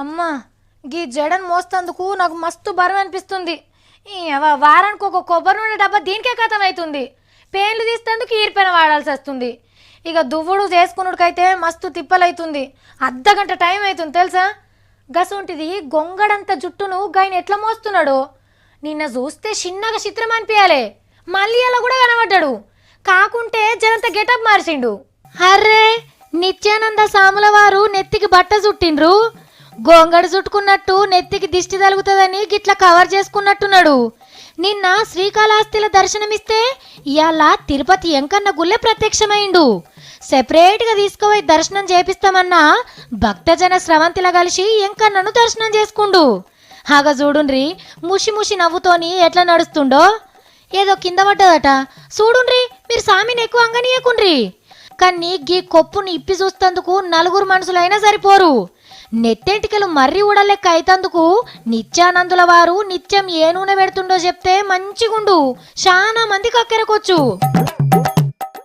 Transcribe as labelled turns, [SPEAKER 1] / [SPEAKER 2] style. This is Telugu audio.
[SPEAKER 1] అమ్మా గీ జడన్ మోస్తందుకు నాకు మస్తు బరువు అనిపిస్తుంది. వారానికి ఒక కొబ్బరి నూనె డబ్బా దీనికే కథం అవుతుంది. పేన్లు తీస్తేందుకు ఈరిపెన వాడాల్సి వస్తుంది. ఇక దువ్వుడు చేసుకున్నకైతే మస్తు తిప్పలవుతుంది. అర్ధగంట టైం అవుతుంది తెలుసా. గసంటిది గొంగడంత జుట్టును గాయన ఎట్లా మోస్తున్నాడు. నిన్న చూస్తే చిన్నగా చిత్రం అనిపించాలే. మళ్ళీ అలా కూడా కనబడ్డాడు. కాకుంటే జనంత గెటప్ మార్చిండు. అర్రే నిత్యానంద సాముల వారు నెత్తికి బట్ట చుట్టిండ్రు. గోంగడ చుట్టుకున్నట్టు నెత్తికి దిష్టి తలుగుతుందని గిట్లా కవర్ చేసుకున్నట్టున్నాడు. నిన్న శ్రీకాళహస్తిల దర్శనమిస్తే ఇవాళ తిరుపతి ఎంకన్న గుళ్ళే ప్రత్యక్షమైండు. సెపరేట్గా తీసుకుపోయి దర్శనం చేపిస్తామన్నా భక్తజన స్రవంతిలా కలిసి ఎంకన్నను దర్శనం చేసుకుండు. హాగా చూడుండ్రి ముషి ముషి నవ్వుతోని ఎట్లా నడుస్తుండో. ఏదో కింద పడ్డదట చూడుండ్రి. మీరు సామిని ఎక్కువ అంగనీయకుండ్రి. కానీ గీ కొప్పుని ఇప్పి చూస్తందుకు నలుగురు మనుషులైనా సరిపోరు. నెత్తెంటికలు మర్రి ఊడలెక్క అయితందుకు నిత్యానందుల వారు నిత్యం ఏ నూనె పెడుతుండో చెప్తే మంచిగుండు. చాలా మంది కక్కెరకొచ్చు.